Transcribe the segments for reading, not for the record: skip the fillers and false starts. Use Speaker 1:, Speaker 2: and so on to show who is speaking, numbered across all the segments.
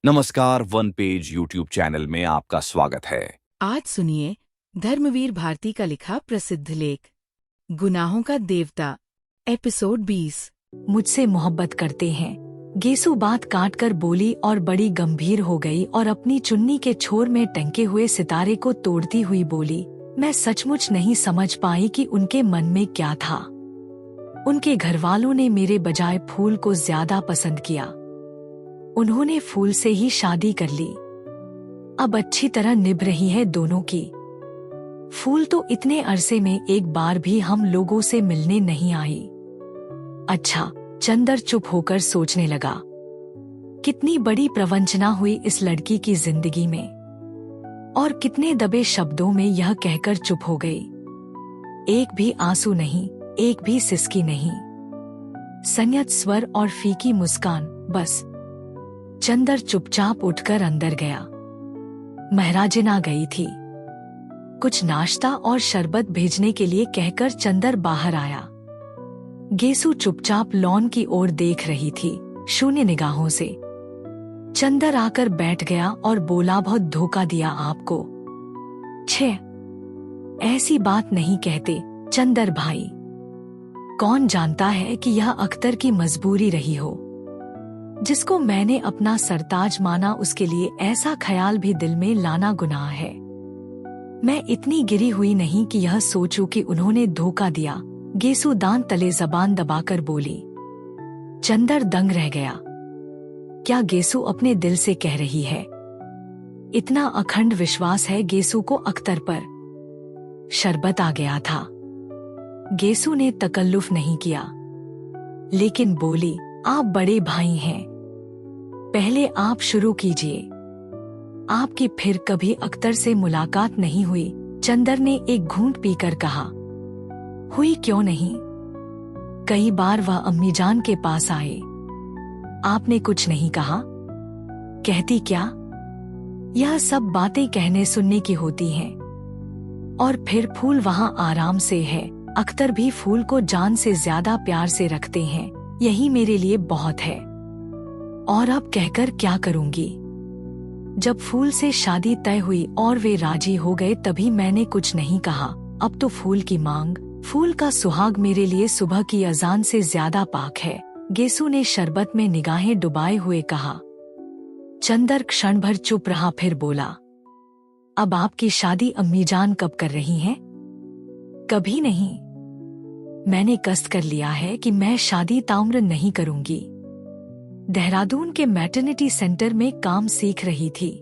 Speaker 1: नमस्कार, one page YouTube channel में आपका स्वागत है।
Speaker 2: आज सुनिए धर्मवीर भारती का लिखा प्रसिद्ध लेख गुनाहों का देवता, एपिसोड 20।
Speaker 3: मुझसे मोहब्बत करते हैं। गेसु बात काट कर बोली और बड़ी गंभीर हो गई और अपनी चुन्नी के छोर में टंके हुए सितारे को तोड़ती हुई बोली, मैं सचमुच नहीं समझ पाई कि उनके मन में क्या था। उनके घरवालों ने मेरे बजाय फूल को ज्यादा पसंद किया। उन्होंने फूल से ही शादी कर ली। अब अच्छी तरह निभ रही है दोनों की। फूल तो इतने अरसे में एक बार भी हम लोगों से मिलने नहीं आई। अच्छा, चंदर चुप होकर सोचने लगा। कितनी बड़ी प्रवंचना हुई इस लड़की की जिंदगी में, और कितने दबे शब्दों में यह कहकर चुप हो गई। एक भी आंसू नहीं, एक भी सिसकी नहीं, संयत स्वर और फीकी मुस्कान, बस। चंदर चुपचाप उठकर अंदर गया। महराजिन आ गई थी। कुछ नाश्ता और शरबत भेजने के लिए कहकर चंदर बाहर आया। गेसु चुपचाप लॉन की ओर देख रही थी, शून्य निगाहों से। चंदर आकर बैठ गया और बोला, बहुत धोखा दिया आपको। छे, ऐसी बात नहीं कहते चंदर भाई। कौन जानता है कि यह अख्तर की मजबूरी रही हो। जिसको मैंने अपना सरताज माना उसके लिए ऐसा ख्याल भी दिल में लाना गुनाह है। मैं इतनी गिरी हुई नहीं कि यह सोचूं कि उन्होंने धोखा दिया। गेसु दांत तले जबान दबाकर बोली। चंदर दंग रह गया। क्या गेसु अपने दिल से कह रही है? इतना अखंड विश्वास है गेसु को अख्तर पर। शरबत आ गया था। गेसु ने तकल्लुफ नहीं किया, लेकिन बोली, आप बड़े भाई हैं, पहले आप शुरू कीजिए। आपकी फिर कभी अख्तर से मुलाकात नहीं हुई? चंदर ने एक घूंट पीकर कहा। हुई क्यों नहीं? कई बार वह अम्मीजान के पास आए। आपने कुछ नहीं कहा? कहती क्या? यह सब बातें कहने सुनने की होती हैं। और फिर फूल वहां आराम से है। अख्तर भी फूल को जान से ज्यादा प्यार से रखते हैं। यही मेरे लिए बहुत है। और अब कहकर क्या करूंगी? जब फूल से शादी तय हुई और वे राजी हो गए तभी मैंने कुछ नहीं कहा। अब तो फूल की मांग, फूल का सुहाग मेरे लिए सुबह की अजान से ज्यादा पाक है। गेसु ने शरबत में निगाहें डुबाए हुए कहा। चंदर क्षण भर चुप रहा, फिर बोला, अब आपकी शादी अम्मीजान कब कर रही हैं? कभी नहीं। मैंने कस्त कर लिया है कि मैं शादी ताउम्र नहीं करूंगी। देहरादून के मैटरनिटी सेंटर में काम सीख रही थी।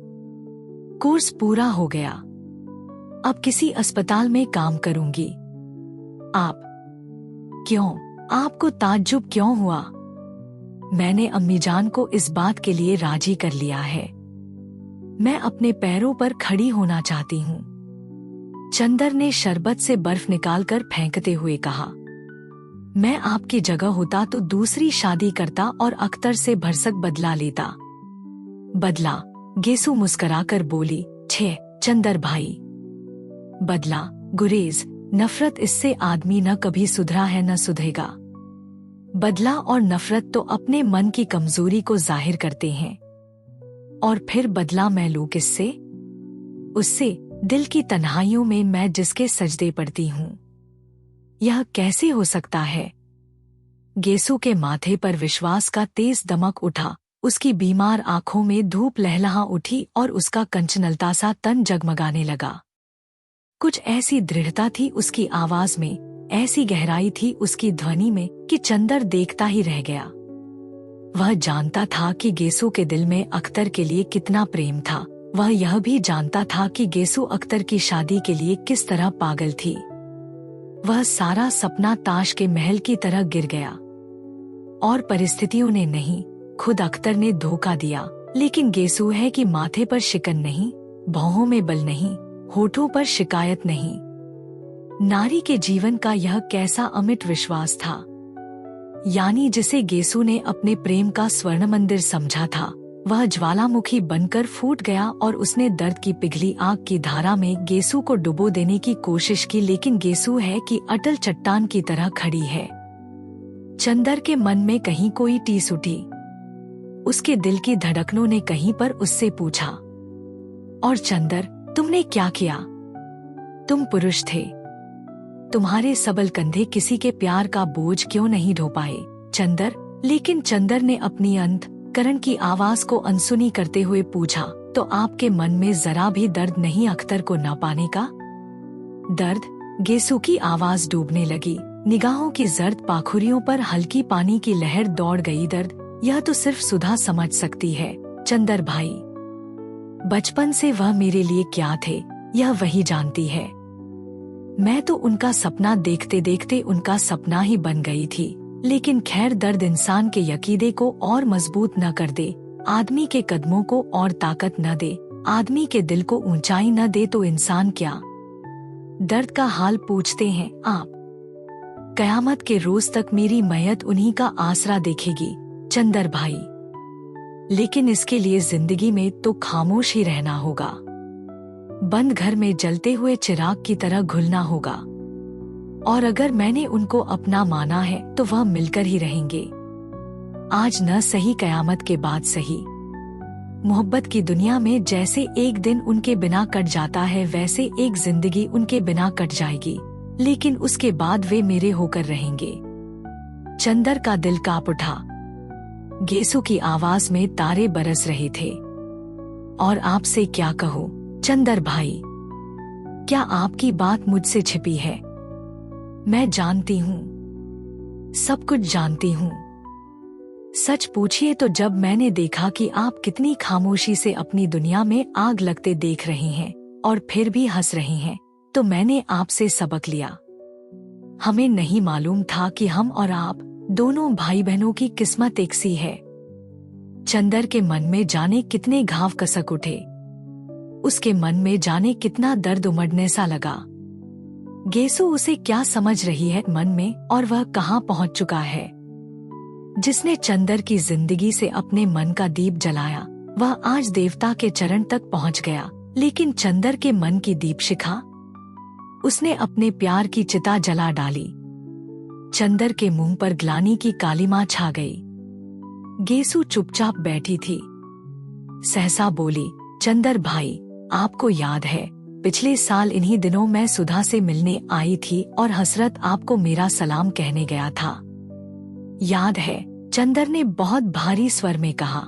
Speaker 3: कोर्स पूरा हो गया। अब किसी अस्पताल में काम करूंगी। आप? क्यों? आपको ताज्जुब क्यों हुआ? मैंने अम्मीजान को इस बात के लिए राजी कर लिया है। मैं अपने पैरों पर खड़ी होना चाहती हूँ। चंदर ने शरबत से बर्फ निकालकर फेंकते हुए कहा। मैं आपकी जगह होता तो दूसरी शादी करता और अख्तर से भरसक बदला लेता। बदला? गेसु मुस्कुराकर बोली, छे चंदर भाई, बदला, गुरेज, नफरत, इससे आदमी न कभी सुधरा है न सुधरेगा। बदला और नफरत तो अपने मन की कमजोरी को जाहिर करते हैं। और फिर बदला मैं लूं किससे? उससे, दिल की तन्हाइयों में मैं जिसके सजदे पड़ती हूँ। यह कैसे हो सकता है? गेसु के माथे पर विश्वास का तेज दमक उठा। उसकी बीमार आंखों में धूप लहलहा उठी और उसका कंचनलता सा तन जगमगाने लगा। कुछ ऐसी दृढ़ता थी उसकी आवाज में, ऐसी गहराई थी उसकी ध्वनि में कि चंदर देखता ही रह गया। वह जानता था कि गेसु के दिल में अख्तर के लिए कितना प्रेम था। वह यह भी जानता था कि गेसु अख्तर की शादी के लिए किस तरह पागल थी। वह सारा सपना ताश के महल की तरह गिर गया। और परिस्थितियों ने नहीं, खुद अख्तर ने धोखा दिया। लेकिन गेसु है कि माथे पर शिकन नहीं, भौहों में बल नहीं, होठों पर शिकायत नहीं। नारी के जीवन का यह कैसा अमिट विश्वास था, यानी जिसे गेसु ने अपने प्रेम का स्वर्ण मंदिर समझा था, वह ज्वालामुखी बनकर फूट गया और उसने दर्द की पिघली आग की धारा में गेसु को डुबो देने की कोशिश की। लेकिन गेसु है कि अटल चट्टान की तरह खड़ी है। चंदर के मन में कहीं कोई टीस उठी। उसके दिल की धड़कनों ने कहीं पर उससे पूछा, और चंदर, तुमने क्या किया? तुम पुरुष थे, तुम्हारे सबल कंधे किसी के प्यार का बोझ क्यों नहीं ढो पाए? चंदर, लेकिन चंदर ने अपनी अंतःकरण की आवाज को अनसुनी करते हुए पूछा, तो आपके मन में जरा भी दर्द नहीं अख्तर को न पाने का? दर्द? गेसु की आवाज डूबने लगी, निगाहों की जर्द पाखुरियों पर हल्की पानी की लहर दौड़ गई। दर्द? यह तो सिर्फ सुधा समझ सकती है चंदर भाई। बचपन से वह मेरे लिए क्या थे यह वही जानती है। मैं तो उनका सपना देखते देखते उनका सपना ही बन गई थी। लेकिन खैर, दर्द इंसान के यकीदे को और मजबूत न कर दे, आदमी के कदमों को और ताकत न दे, आदमी के दिल को ऊंचाई न दे तो इंसान क्या? दर्द का हाल पूछते हैं आप? कयामत के रोज तक मेरी मैयत उन्हीं का आसरा देखेगी चंदर भाई। लेकिन इसके लिए जिंदगी में तो खामोश ही रहना होगा, बंद घर में जलते हुए चिराग की तरह घुलना होगा। और अगर मैंने उनको अपना माना है तो वह मिलकर ही रहेंगे, आज न सही कयामत के बाद सही। मोहब्बत की दुनिया में जैसे एक दिन उनके बिना कट जाता है, वैसे एक जिंदगी उनके बिना कट जाएगी, लेकिन उसके बाद वे मेरे होकर रहेंगे। चंदर का दिल कांप उठा। गेसु की आवाज में तारे बरस रहे थे। और आपसे क्या कहूँ चंदर भाई, क्या आपकी बात मुझसे छिपी है? मैं जानती हूँ, सब कुछ जानती हूँ। सच पूछिए तो जब मैंने देखा कि आप कितनी खामोशी से अपनी दुनिया में आग लगते देख रही हैं और फिर भी हंस रही हैं, तो मैंने आपसे सबक लिया। हमें नहीं मालूम था कि हम और आप दोनों भाई बहनों की किस्मत एक सी है। चंदर के मन में जाने कितने घाव कसक उठे, उसके मन में जाने कितना दर्द उमड़ने सा लगा। गेसु उसे क्या समझ रही है मन में, और वह कहाँ पहुँच चुका है। जिसने चंदर की जिंदगी से अपने मन का दीप जलाया, वह आज देवता के चरण तक पहुँच गया। लेकिन चंदर के मन की दीप शिखा, उसने अपने प्यार की चिता जला डाली। चंदर के मुंह पर ग्लानि की कालिमा छा गई। गेसु चुपचाप बैठी थी। सहसा बोली, चंदर भाई, आपको याद है पिछले साल इन्हीं दिनों मैं सुधा से मिलने आई थी और हसरत आपको मेरा सलाम कहने गया था, याद है? चंदर ने बहुत भारी स्वर में कहा।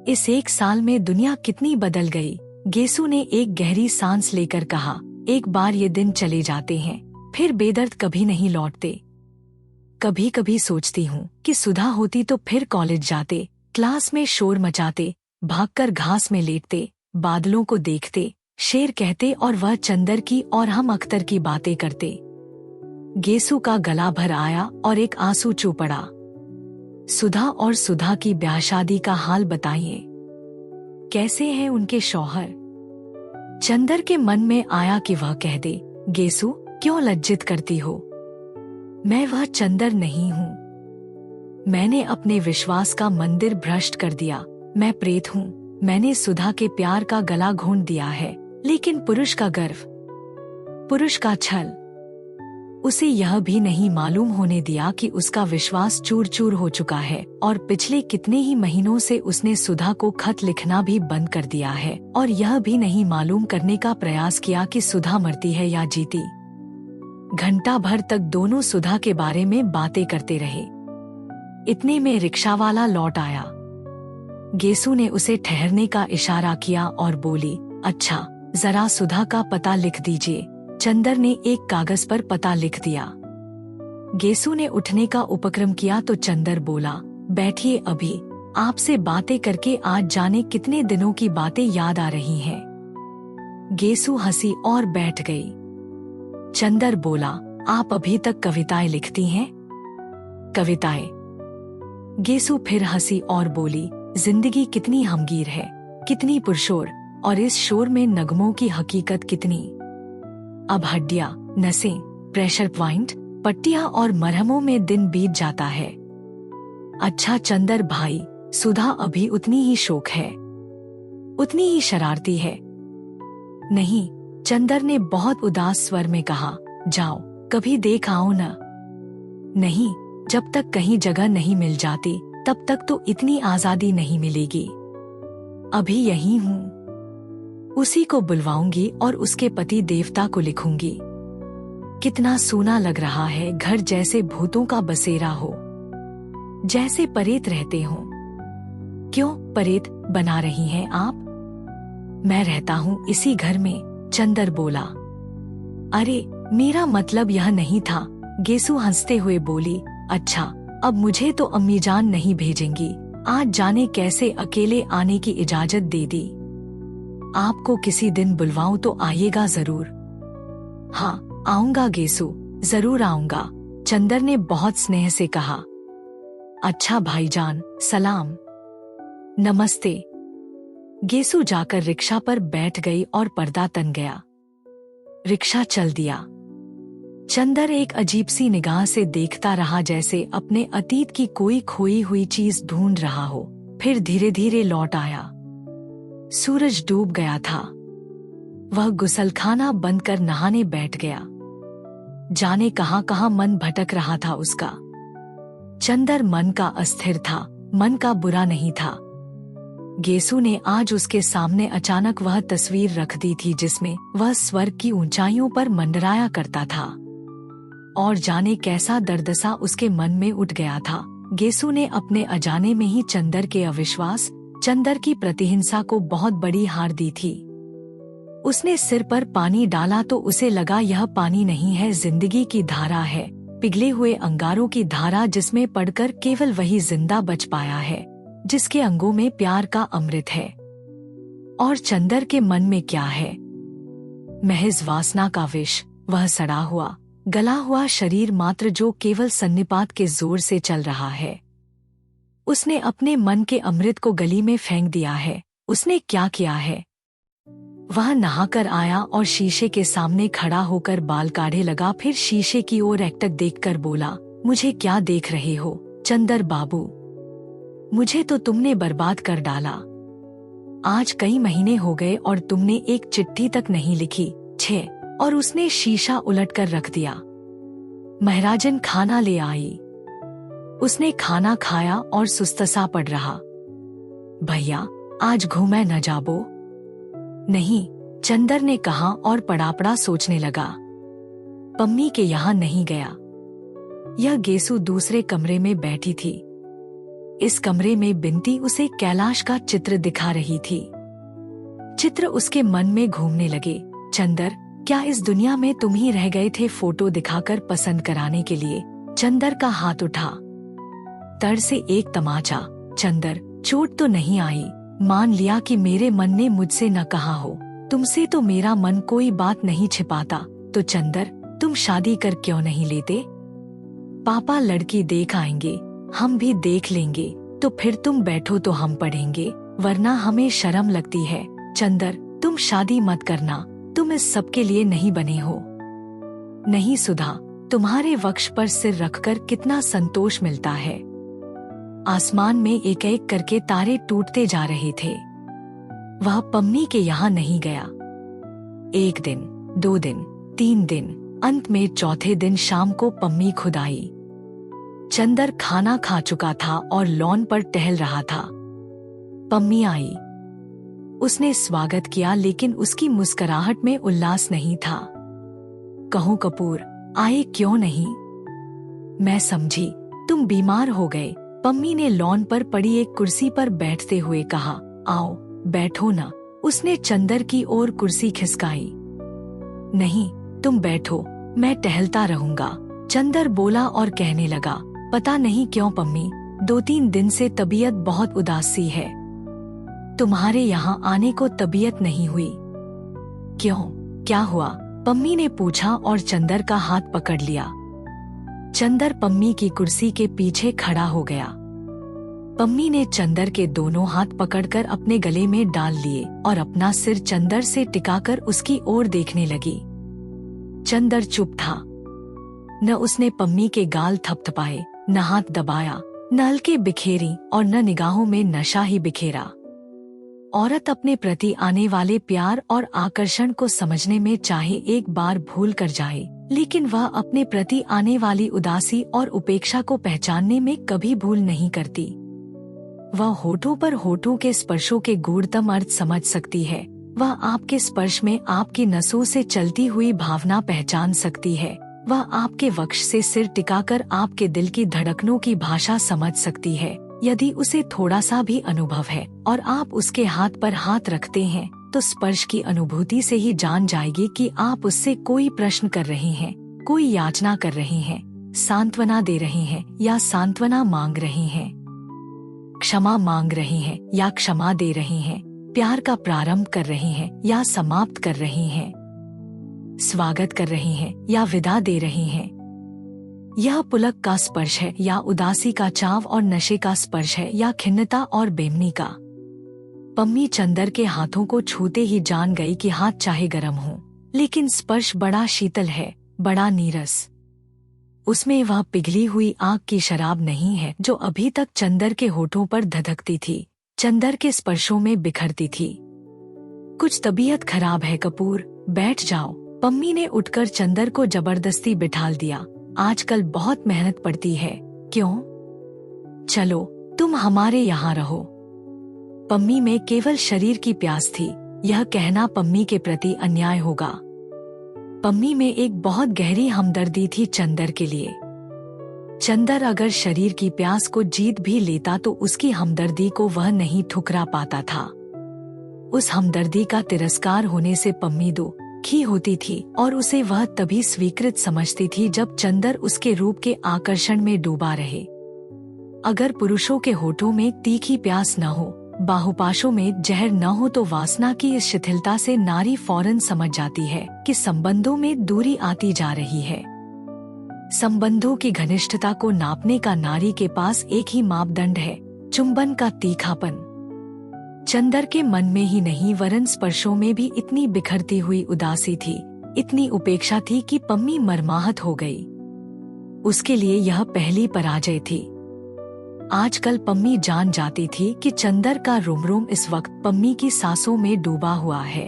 Speaker 3: इस एक साल में दुनिया कितनी बदल गई। गेसु ने एक गहरी सांस लेकर कहा, एक बार ये दिन चले जाते हैं, फिर बेदर्द कभी नहीं लौटते। कभी कभी सोचती हूँ कि सुधा होती तो फिर कॉलेज जाते, क्लास में शोर मचाते, भागकर घास में लेटते, बादलों को देखते, शेर कहते और वह चंदर की और हम अख्तर की बातें करते। गेसु का गला भर आया और एक आंसू चू पड़ा। सुधा और सुधा की ब्याह शादी का हाल बताइए, कैसे हैं उनके शौहर? चंदर के मन में आया कि वह कह दे, गेसु क्यों लज्जित करती हो, मैं वह चंदर नहीं हूँ। मैंने अपने विश्वास का मंदिर भ्रष्ट कर दिया, मैं प्रेत हूँ। मैंने सुधा के प्यार का गला घोंट दिया है, लेकिन पुरुष का गर्व, पुरुष का छल, उसे यह भी नहीं मालूम होने दिया कि उसका विश्वास चूर चूर हो चुका है। और पिछले कितने ही महीनों से उसने सुधा को खत लिखना भी बंद कर दिया है, और यह भी नहीं मालूम करने का प्रयास किया कि सुधा मरती है या जीती। घंटा भर तक दोनों सुधा के बारे में बातें करते रहे। इतने में रिक्शा वाला लौट आया। गेसु ने उसे ठहरने का इशारा किया और बोली, अच्छा जरा सुधा का पता लिख दीजिए। चंदर ने एक कागज पर पता लिख दिया। गेसु ने उठने का उपक्रम किया तो चंदर बोला, बैठिए, अभी आपसे बातें करके आज जाने कितने दिनों की बातें याद आ रही हैं। गेसु हंसी और बैठ गई। चंदर बोला, आप अभी तक कविताएं लिखती हैं? कविताएं? गेसु फिर हंसी और बोली, जिंदगी कितनी हमगीर है, कितनी पुरशोर, और इस शोर में नगमों की हकीकत कितनी। अब हड्डियां, नसें, प्रेशर प्वाइंट, पट्टियां और मरहमों में दिन बीत जाता है। अच्छा चंदर भाई, सुधा अभी उतनी ही शोक है, उतनी ही शरारती है? नहीं, चंदर ने बहुत उदास स्वर में कहा, जाओ कभी देख आओ न। नहीं, जब तक कहीं जगह नहीं मिल जाती तब तक तो इतनी आजादी नहीं मिलेगी। अभी यहीं हूँ। उसी को बुलवाऊंगी और उसके पति देवता को लिखूंगी। कितना सूना लग रहा है, घर जैसे भूतों का बसेरा हो, जैसे परेत रहते हो। क्यों परेत बना रही हैं आप? मैं रहता हूँ इसी घर में, चंदर बोला। अरे मेरा मतलब यह नहीं था, गेसु हंसते हुए बोली। अच्छा, अब मुझे तो अम्मी जान नहीं भेजेंगी, आज जाने कैसे अकेले आने की इजाजत दे दी। आपको किसी दिन बुलवाऊं तो आइएगा जरूर। हाँ आऊंगा गेसु, जरूर आऊंगा, चंदर ने बहुत स्नेह से कहा। अच्छा भाईजान, सलाम। नमस्ते। गेसु जाकर रिक्शा पर बैठ गई और पर्दा तन गया। रिक्शा चल दिया। चंदर एक अजीब सी निगाह से देखता रहा, जैसे अपने अतीत की कोई खोई हुई चीज ढूंढ रहा हो। फिर धीरे धीरे लौट आया। सूरज डूब गया था। वह गुसलखाना बंद कर नहाने बैठ गया। जाने कहां कहां मन भटक रहा था उसका। चंदर मन का अस्थिर था, मन का बुरा नहीं था। गेसु ने आज उसके सामने अचानक वह तस्वीर रख दी थी जिसमें वह स्वर्ग की ऊंचाइयों पर मंडराया करता था, और जाने कैसा दर्दसा उसके मन में उठ गया था। गेसु ने अपने अजाने में ही चंदर के अविश्वास, चंदर की प्रतिहिंसा को बहुत बड़ी हार दी थी। उसने सिर पर पानी डाला तो उसे लगा यह पानी नहीं है, जिंदगी की धारा है, पिघले हुए अंगारों की धारा, जिसमें पड़कर केवल वही जिंदा बच पाया है जिसके अंगों में प्यार का अमृत है। और चंदर के मन में क्या है? महज वासना का विष, वह सड़ा हुआ गला हुआ शरीर मात्र जो केवल सन्निपात के जोर से चल रहा है। उसने अपने मन के अमृत को गली में फेंक दिया है। उसने क्या किया है? वह नहाकर आया और शीशे के सामने खड़ा होकर बाल काढ़े लगा, फिर शीशे की ओर एकटक देखकर बोला, मुझे क्या देख रहे हो चंदर बाबू? मुझे तो तुमने बर्बाद कर डाला। आज कई महीने हो गए और तुमने एक चिट्ठी तक नहीं लिखी। छे। और उसने शीशा उलटकर रख दिया। महराजन खाना ले आई। उसने खाना खाया और सुस्तसा पड़ रहा। भैया आज घूमे न जाबो? नहीं, चंदर ने कहा और पड़ा सोचने लगा। पम्मी के यहाँ नहीं गया। यह गेसु दूसरे कमरे में बैठी थी। इस कमरे में बिनती उसे कैलाश का चित्र दिखा रही थी। चित्र उसके मन में घूमने लगे। चंदर, क्या इस दुनिया में तुम ही रह गए थे फोटो दिखाकर पसंद कराने के लिए? चंदर का हाथ उठा। तड़ से एक तमाचा। चंदर, चोट तो नहीं आई? मान लिया कि मेरे मन ने मुझसे न कहा हो। तुमसे तो मेरा मन कोई बात नहीं छिपाता। तो चंदर, तुम शादी कर क्यों नहीं लेते? पापा लड़की देख आएंगे, हम भी देख लेंगे, तो फिर तुम बैठो तो हम पढ़ेंगे, वरना हमें शर्म लगती है। चंदर, तुम शादी मत करना, तुम इस सब के लिए नहीं बने हो। नहीं सुधा, तुम्हारे वक्ष पर सिर रखकर कितना संतोष मिलता है। आसमान में एक एक करके तारे टूटते जा रहे थे। वह पम्मी के यहाँ नहीं गया। एक दिन, 2 दिन, 3 दिन, अंत में चौथे दिन शाम को पम्मी खुद आई। चंदर खाना खा चुका था और लॉन पर टहल रहा था। पम्मी आई। उसने स्वागत किया, लेकिन उसकी मुस्कुराहट में उल्लास नहीं था। कहो कपूर, आए क्यों नहीं? मैं समझी तुम बीमार हो गए। पम्मी ने लॉन पर पड़ी एक कुर्सी पर बैठते हुए कहा। आओ बैठो ना। उसने चंदर की ओर कुर्सी खिसकाई। नहीं, तुम बैठो, मैं टहलता रहूंगा, चंदर बोला और कहने लगा। पता नहीं क्यों पम्मी, 2-3 दिन से तबीयत बहुत उदास सी है। तुम्हारे यहाँ आने को तबीयत नहीं हुई? क्यों, क्या हुआ? पम्मी ने पूछा और चंदर का हाथ पकड़ लिया। चंदर पम्मी की कुर्सी के पीछे खड़ा हो गया। पम्मी ने चंदर के दोनों हाथ पकड़कर अपने गले में डाल लिए और अपना सिर चंदर से टिकाकर उसकी ओर देखने लगी। चंदर चुप था। न उसने पम्मी के गाल थपथपाए, न हाथ दबाया, न हल्के बिखेरी और न निगाहों में नशा ही बिखेरा। औरत अपने प्रति आने वाले प्यार और आकर्षण को समझने में चाहे एक बार भूल कर जाए, लेकिन वह अपने प्रति आने वाली उदासी और उपेक्षा को पहचानने में कभी भूल नहीं करती। वह होठों पर होठों के स्पर्शों के गूढ़तम अर्थ समझ सकती है। वह आपके स्पर्श में आपकी नसों से चलती हुई भावना पहचान सकती है। वह आपके वक्ष से सिर टिकाकर आपके दिल की धड़कनों की भाषा समझ सकती है। यदि उसे थोड़ा सा भी अनुभव है और आप उसके हाथ पर हाथ रखते हैं, तो स्पर्श की अनुभूति से ही जान जाएगी कि आप उससे कोई प्रश्न कर रहे हैं, कोई याचना कर रहे हैं, सांत्वना दे रहे हैं या सांत्वना मांग रहे हैं, क्षमा मांग रहे हैं या क्षमा दे रहे हैं, प्यार का प्रारंभ कर रहे हैं या समाप्त कर रहे हैं, स्वागत कर रहे हैं या विदा दे रहे हैं। यह पुलक का स्पर्श है या उदासी का चाव और नशे का स्पर्श है या खिन्नता और बेमनी का। पम्मी चंदर के हाथों को छूते ही जान गई कि हाथ चाहे गर्म हो, लेकिन स्पर्श बड़ा शीतल है, बड़ा नीरस। उसमें वह पिघली हुई आग की शराब नहीं है जो अभी तक चंदर के होठों पर धधकती थी, चंदर के स्पर्शों में बिखरती थी। कुछ तबीयत खराब है कपूर, बैठ जाओ। पम्मी ने उठकर चंदर को जबरदस्ती बिठाल दिया। आजकल बहुत मेहनत पड़ती है, क्यों? चलो तुम हमारे यहाँ रहो। पम्मी में केवल शरीर की प्यास थी। यह कहना पम्मी के प्रति अन्याय होगा। पम्मी में एक बहुत गहरी हमदर्दी थी चंदर के लिए। चंदर अगर शरीर की प्यास को जीत भी लेता तो उसकी हमदर्दी को वह नहीं ठुकरा पाता था। उस हमदर्दी का तिरस्कार होने से पम्मी दुखी होती थी और उसे वह तभी स्वीकृत समझती थी जब चंदर उसके रूप के आकर्षण में डूबा रहे। अगर पुरुषों के होठों में तीखी प्यास न हो, बाहुपाशों में जहर न हो, तो वासना की इस शिथिलता से नारी फौरन समझ जाती है कि संबंधों में दूरी आती जा रही है। संबंधों की घनिष्ठता को नापने का नारी के पास एक ही मापदंड है, चुंबन का तीखापन। चंदर के मन में ही नहीं वरन स्पर्शों में भी इतनी बिखरती हुई उदासी थी, इतनी उपेक्षा थी कि पम्मी मर्माहत हो गई। उसके लिए यह पहली पराजय थी। आजकल पम्मी जान जाती थी कि चंदर का रोम इस वक्त पम्मी की सांसों में डूबा हुआ है।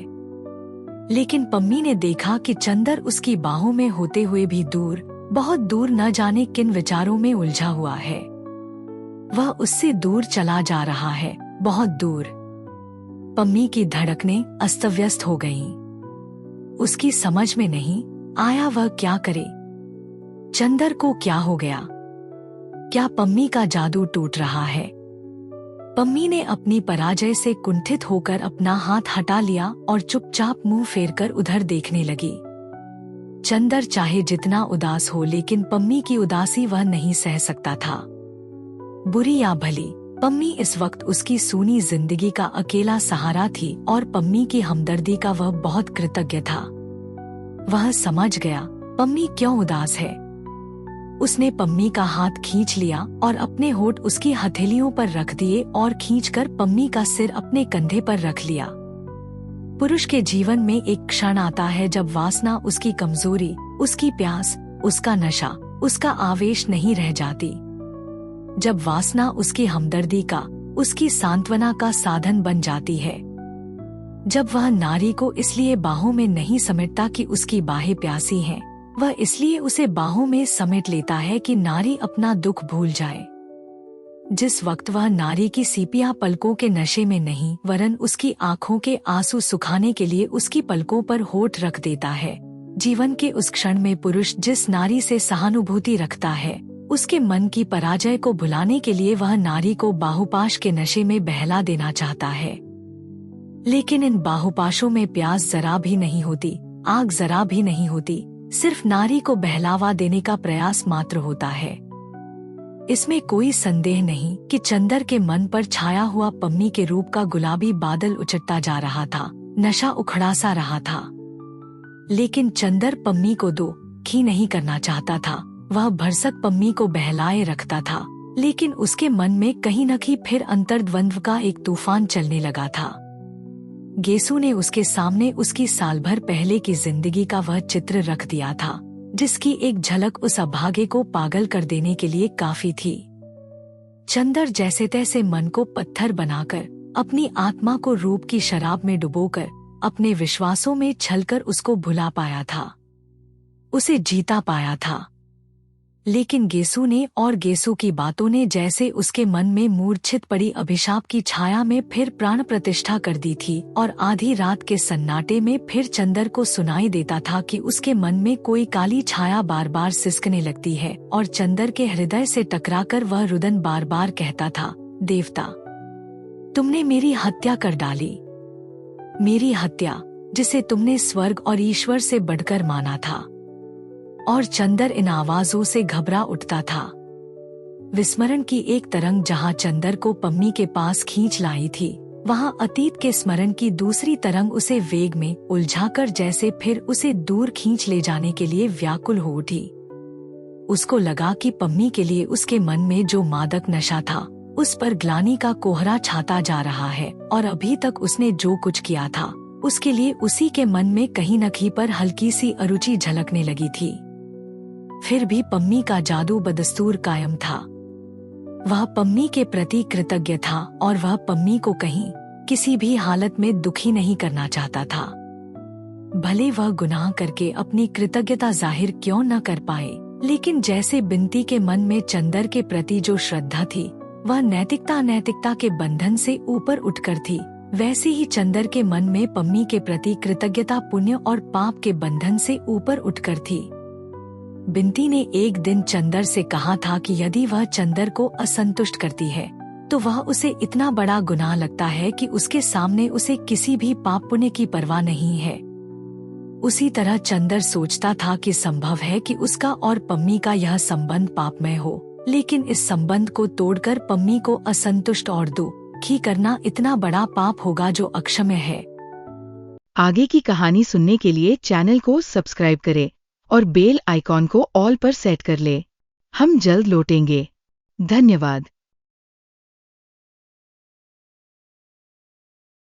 Speaker 3: लेकिन पम्मी ने देखा कि चंदर उसकी बाहों में होते हुए भी दूर, बहुत दूर न जाने किन विचारों में उलझा हुआ है। वह उससे दूर चला जा रहा है, बहुत दूर। पम्मी की धड़कनें अस्तव्यस्त हो गईं। उसकी समझ में नहीं आया वह क्या करे। चंदर को क्या हो गया? क्या पम्मी का जादू टूट रहा है? पम्मी ने अपनी पराजय से कुंठित होकर अपना हाथ हटा लिया और चुपचाप मुंह फेरकर उधर देखने लगी। चंदर चाहे जितना उदास हो, लेकिन पम्मी की उदासी वह नहीं सह सकता था। बुरी या भली, पम्मी इस वक्त उसकी सूनी जिंदगी का अकेला सहारा थी और पम्मी की हमदर्दी का वह बहुत कृतज्ञ था। वह समझ गया पम्मी क्यों उदास है। उसने पम्मी का हाथ खींच लिया और अपने होठ उसकी हथेलियों पर रख दिए और खींचकर पम्मी का सिर अपने कंधे पर रख लिया। पुरुष के जीवन में एक क्षण आता है जब वासना उसकी कमजोरी, उसकी प्यास, उसका नशा, उसका आवेश नहीं रह जाती। जब वासना उसकी हमदर्दी का, उसकी सांत्वना का साधन बन जाती है। जब वह नारी को इसलिए बाहों में नहीं समेटता कि उसकी बाहें प्यासी हैं, वह इसलिए उसे बाहों में समेट लेता है कि नारी अपना दुख भूल जाए। जिस वक्त वह नारी की सीपिया पलकों के नशे में नहीं वरन उसकी आंखों के आंसू सुखाने के लिए उसकी पलकों पर होठ रख देता है, जीवन के उस क्षण में पुरुष जिस नारी से सहानुभूति रखता है, उसके मन की पराजय को भुलाने के लिए वह नारी को बाहुपाश के नशे में बहला देना चाहता है। लेकिन इन बाहुपाशों में प्यास जरा भी नहीं होती, आग जरा भी नहीं होती, सिर्फ नारी को बहलावा देने का प्रयास मात्र होता है। इसमें कोई संदेह नहीं कि चंदर के मन पर छाया हुआ पम्मी के रूप का गुलाबी बादल उचटता जा रहा था, नशा उखड़ा सा रहा था। लेकिन चंदर पम्मी को दुखी नहीं करना चाहता था। वह भरसक पम्मी को बहलाए रखता था, लेकिन उसके मन में कहीं न कहीं फिर अंतर्द्वंद्व का एक तूफान चलने लगा था। गेसू ने उसके सामने उसकी साल भर पहले की जिंदगी का वह चित्र रख दिया था, जिसकी एक झलक उस अभागे को पागल कर देने के लिए काफी थी। चंदर जैसे तैसे मन को पत्थर बनाकर, अपनी आत्मा को रूप की शराब में डुबोकर, अपने विश्वासों में छलकर उसको भुला पाया था, उसे जीता पाया था। लेकिन गेसू ने और गेसू की बातों ने जैसे उसके मन में मूर्छित पड़ी अभिशाप की छाया में फिर प्राण प्रतिष्ठा कर दी थी और आधी रात के सन्नाटे में फिर चंदर को सुनाई देता था कि उसके मन में कोई काली छाया बार बार सिसकने लगती है और चंदर के हृदय से टकराकर वह रुदन बार बार कहता था, देवता, तुमने मेरी हत्या कर डाली, मेरी हत्या जिसे तुमने स्वर्ग और ईश्वर से बढ़कर माना था। और चंदर इन आवाजों से घबरा उठता था। विस्मरण की एक तरंग जहां चंदर को पम्मी के पास खींच लाई थी, वहां अतीत के स्मरण की दूसरी तरंग उसे वेग में उलझाकर जैसे फिर उसे दूर खींच ले जाने के लिए व्याकुल हो उठी। उसको लगा कि पम्मी के लिए उसके मन में जो मादक नशा था, उस पर ग्लानि का कोहरा छाता जा रहा है और अभी तक उसने जो कुछ किया था उसके लिए उसी के मन में कहीं न कहीं पर हल्की सी अरुचि झलकने लगी थी। फिर भी पम्मी का जादू बदस्तूर कायम था। वह पम्मी के प्रति कृतज्ञ था और वह पम्मी को कहीं किसी भी हालत में दुखी नहीं करना चाहता था। भले वह गुनाह करके अपनी कृतज्ञता जाहिर क्यों न कर पाए, लेकिन जैसे बिनती के मन में चंदर के प्रति जो श्रद्धा थी वह नैतिकता के बंधन से ऊपर उठकर थी, वैसे ही चंदर के मन में पम्मी के प्रति कृतज्ञता पुण्य और पाप के बंधन से ऊपर उठकर थी। बिनती ने एक दिन चंदर से कहा था कि यदि वह चंदर को असंतुष्ट करती है तो वह उसे इतना बड़ा गुनाह लगता है कि उसके सामने उसे किसी भी पाप पुण्य की परवाह नहीं है। उसी तरह चंदर सोचता था कि संभव है कि उसका और पम्मी का यह संबंध पापमय हो, लेकिन इस संबंध को तोड़कर पम्मी को असंतुष्ट और दुखी करना इतना बड़ा पाप होगा जो अक्षम्य है।
Speaker 2: आगे की कहानी सुनने के लिए चैनल को सब्सक्राइब करें और बेल आइकॉन को ऑल पर सेट कर ले। हम जल्द लौटेंगे। धन्यवाद।